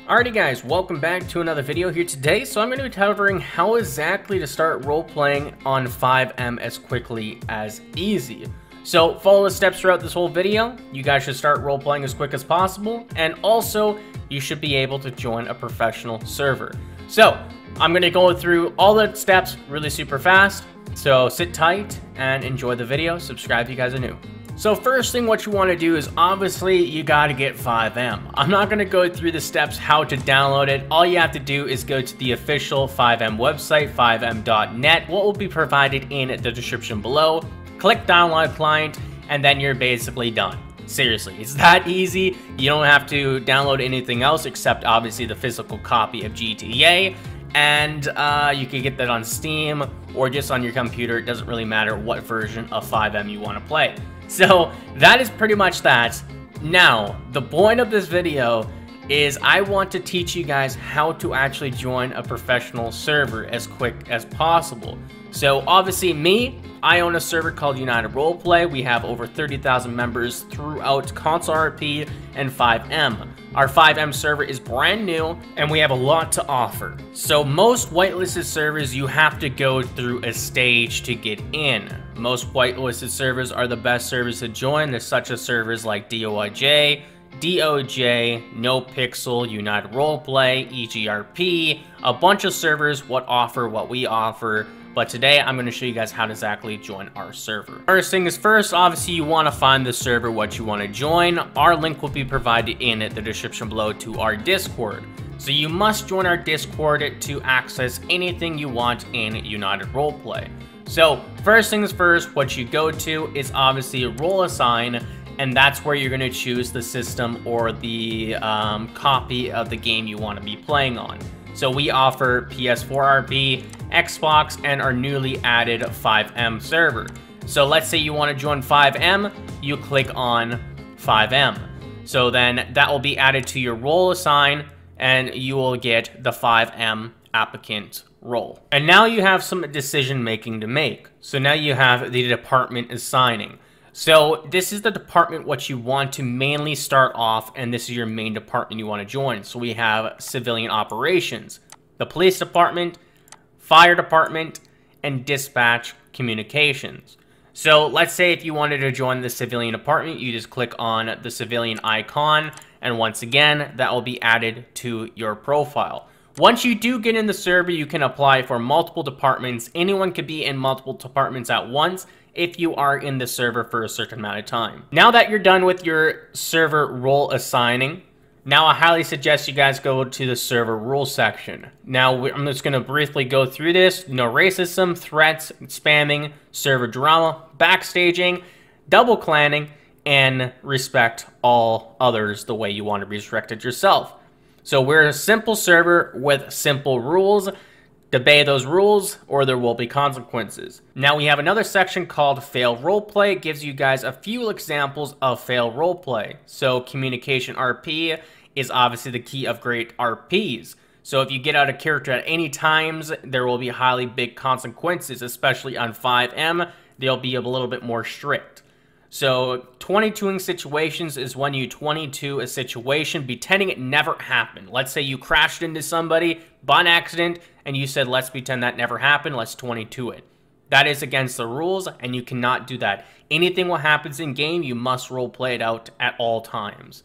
Alrighty guys, welcome back to another video here today. So I'm going to be covering how exactly to start role-playing on FiveM as quickly as easy. So follow the steps throughout this whole video. You guys should start role-playing as quick as possible, and also you should be able to join a professional server. So I'm going to go through all the steps really super fast, so sit tight and enjoy the video. Subscribe if you guys are new. So first thing what you want to do is obviously you got to get FiveM. I'm not going to go through the steps how to download it. All you have to do is go to the official FiveM website, fivem.net, what will be provided in the description below. Click download client and then you're basically done. Seriously, it's that easy. You don't have to download anything else except obviously the physical copy of GTA. And you can get that on Steam or just on your computer. It doesn't really matter what version of FiveM you want to play. So that is pretty much that. Now, the point of this video is I want to teach you guys how to actually join a professional server as quick as possible. So obviously I own a server called United Roleplay. We have over 30,000 members throughout console RP and FiveM. Our FiveM server is brand new and we have a lot to offer. So most whitelisted servers, you have to go through a stage to get in. Most whitelisted servers are the best servers to join. There's such as servers like DOIJ, DOJ, NoPixel, United Roleplay, EGRP, a bunch of servers what offer what we offer. But today I'm going to show you guys how to exactly join our server. First thing is first, obviously you want to find the server what you want to join. Our link will be provided in the description below to our Discord. So you must join our Discord to access anything you want in United Roleplay. So first things first, what you go to is obviously role assign, and that's where you're going to choose the system or the copy of the game you want to be playing on. So we offer PS4 RP, Xbox, and our newly added FiveM server. So let's say you want to join FiveM, you click on FiveM. So then that will be added to your role assign, and you will get the FiveM applicant role. And now you have some decision making to make. So now you have the department assigning. So this is the department what you want to mainly start off, and this is your main department you want to join. So we have civilian operations, the police department, fire department, and dispatch communications. So let's say if you wanted to join the civilian department, you just click on the civilian icon, and once again, that will be added to your profile. Once you do get in the server, you can apply for multiple departments. Anyone could be in multiple departments at once if you are in the server for a certain amount of time. Now that you're done with your server role assigning, now I highly suggest you guys go to the server rules section. Now I'm just going to briefly go through this. No racism, threats, spamming, server drama, backstaging, double clanning, and respect all others the way you want to be respected yourself. So we're a simple server with simple rules. Obey those rules or there will be consequences. Now we have another section called Fail Roleplay. It gives you guys a few examples of fail roleplay. So communication RP is obviously the key of great RPs. So if you get out of character at any times, there will be highly big consequences, especially on FiveM. They'll be a little bit more strict. So 22ing situations is when you 22 a situation pretending it never happened. Let's say you crashed into somebody by accident and you said, let's pretend that never happened, let's 22 it. That is against the rules and you cannot do that. Anything what happens in game, you must role play it out at all times.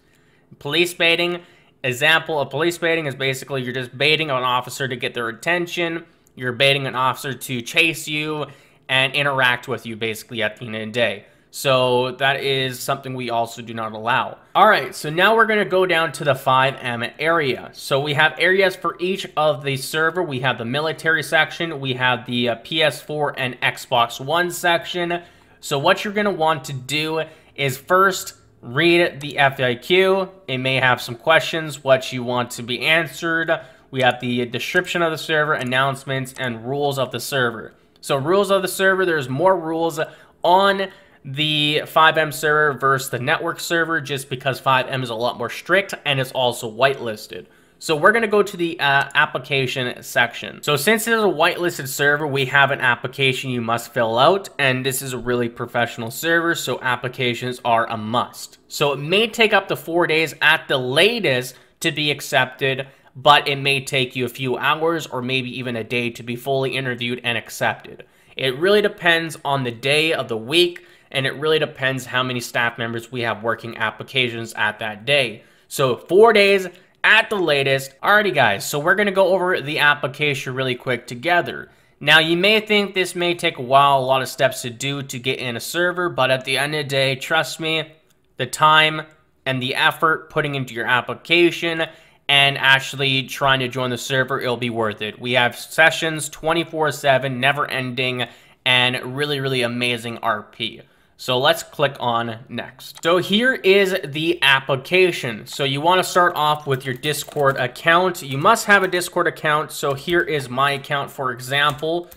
Police baiting, example of police baiting is basically you're just baiting an officer to get their attention. You're baiting an officer to chase you and interact with you basically at the end of the day. So that is something we also do not allow. Alright, so now we're going to go down to the FiveM area. So we have areas for each of the server. We have the military section, we have the PS4 and Xbox One section. So what you're going to want to do is first read the FAQ. It may have some questions, what you want to be answered. We have the description of the server, announcements, and rules of the server. So rules of the server, there's more rules on the FiveM server versus the network server just because FiveM is a lot more strict and it's also whitelisted. So we're going to go to the application section. So since it is a whitelisted server, we have an application you must fill out, and this is a really professional server, so applications are a must. So it may take up to 4 days at the latest to be accepted, but it may take you a few hours or maybe even a day to be fully interviewed and accepted. It really depends on the day of the week, and it really depends how many staff members we have working applications at that day. So 4 days at the latest. Alrighty guys, so we're going to go over the application really quick together. Now you may think this may take a while, a lot of steps to do to get in a server, but at the end of the day, trust me, the time and the effort putting into your application and actually trying to join the server, it'll be worth it. We have sessions 24/7, never ending, and really amazing RP. So let's click on next. So here is the application. So you want to start off with your Discord account. You must have a Discord account. So here is my account, for example.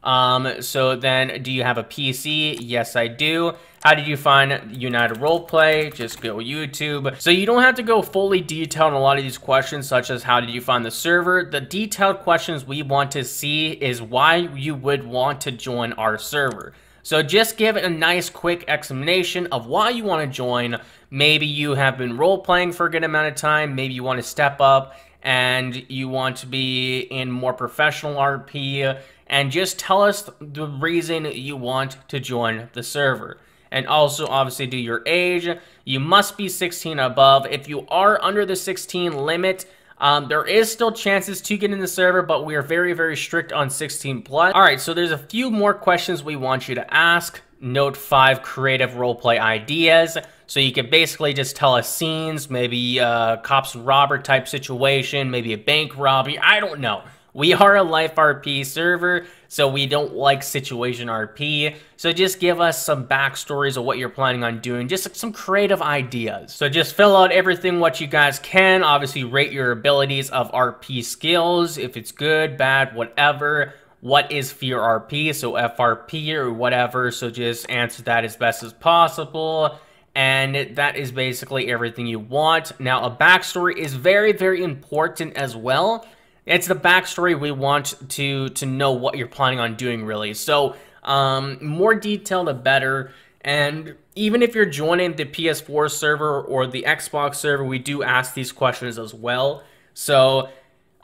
So then, do you have a PC? Yes, I do. How did you find United Roleplay? Just go YouTube. So you don't have to go fully detailed on a lot of these questions, such as how did you find the server. The detailed questions we want to see is why you would want to join our server. So just give it a nice quick explanation of why you want to join. Maybe you have been role-playing for a good amount of time. Maybe you want to step up and you want to be in more professional RP. And just tell us the reason you want to join the server. And also, obviously, do your age. You must be 16 above. If you are under the 16 limit, there is still chances to get in the server, but we are very strict on 16 plus. Alright, so there's a few more questions we want you to ask. Note 5 creative roleplay ideas. So you can basically just tell us scenes, maybe cops and robber type situation, maybe a bank robbery, I don't know. We are a life RP server, so we don't like situation RP. So just give us some backstories of what you're planning on doing, just some creative ideas. So just fill out everything what you guys can. Obviously, rate your abilities of RP skills, if it's good, bad, whatever. What is fear RP, so FRP or whatever. So just answer that as best as possible. And that is basically everything you want. Now, a backstory is very important as well. It's the backstory we want to know what you're planning on doing, really. So, more detail, the better. And even if you're joining the PS4 server or the Xbox server, we do ask these questions as well. So,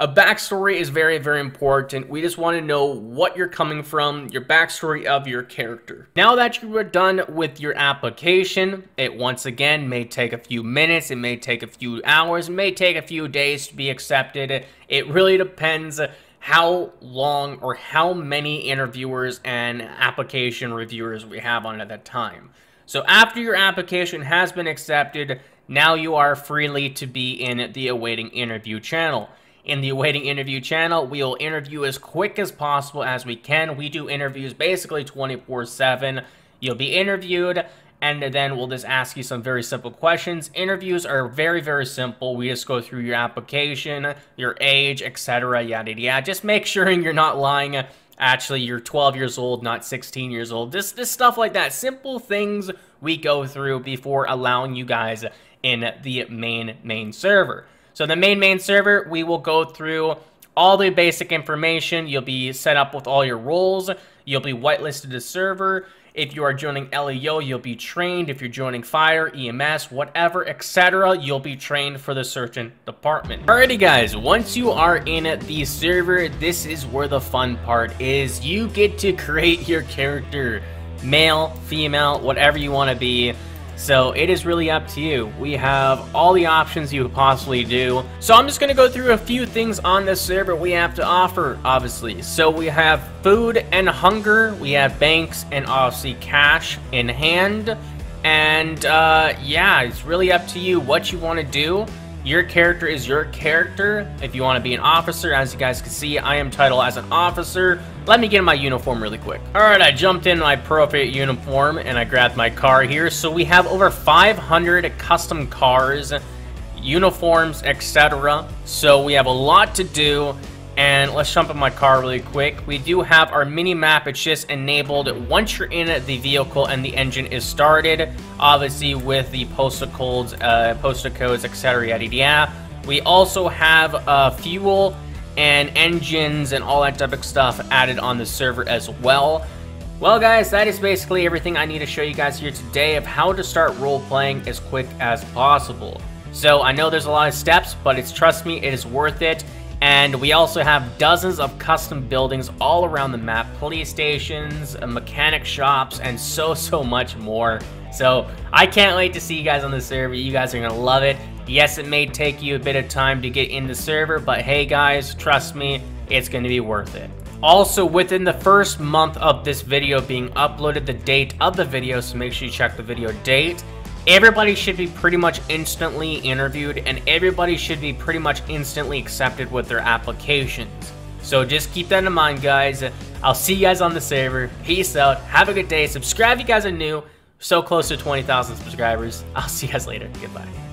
a backstory is very important. We just want to know what you're coming from, your backstory of your character. Now that you are done with your application, it once again may take a few minutes, it may take a few hours, it may take a few days to be accepted. It really depends how long or how many interviewers and application reviewers we have on at that time. So after your application has been accepted, now you are freely to be in the awaiting interview channel. In the awaiting interview channel, we will interview as quick as possible as we can. We do interviews basically 24/7. You'll be interviewed, and then we'll just ask you some very simple questions. Interviews are very simple. We just go through your application, your age, etc., yada yada. Just make sure you're not lying. Actually, you're 12 years old, not 16 years old. This stuff like that. Simple things we go through before allowing you guys in the main server. So the main server, we will go through all the basic information. You'll be set up with all your roles. You'll be whitelisted to server. If you are joining LEO, you'll be trained. If you're joining fire, EMS, whatever, etc., you'll be trained for the certain department. Alrighty guys, once you are in the server, this is where the fun part is. You get to create your character. Male, female, whatever you want to be. So it is really up to you. We have all the options you could possibly do. So I'm just going to go through a few things on this server we have to offer, obviously. So we have food and hunger. We have banks and obviously cash in hand. And yeah, it's really up to you what you want to do. Your character is your character. If you want to be an officer, as you guys can see, I am titled as an officer. Let me get in my uniform really quick. Alright, I jumped in my appropriate uniform and I grabbed my car here. So we have over 500 custom cars, uniforms, etc. So we have a lot to do. And let's jump in my car really quick. We do have our mini map. It's just enabled once you're in the vehicle and the engine is started. Obviously with the postal codes, etc. Yada yada. We also have fuel and engines and all that type of stuff added on the server as well. Well guys, that is basically everything I need to show you guys here today of how to start role playing as quick as possible. So I know there's a lot of steps, but trust me, it is worth it. And we also have dozens of custom buildings all around the map, police stations, mechanic shops, and so much more. So I can't wait to see you guys on the server. You guys are gonna love it. Yes, it may take you a bit of time to get in the server, but hey guys, trust me, it's gonna be worth it. Also, within the first month of this video being uploaded, the date of the video, so make sure you check the video date, everybody should be pretty much instantly interviewed, and everybody should be pretty much instantly accepted with their applications. So just keep that in mind, guys. I'll see you guys on the server. Peace out. Have a good day. Subscribe if you guys are new. So close to 20,000 subscribers. I'll see you guys later. Goodbye.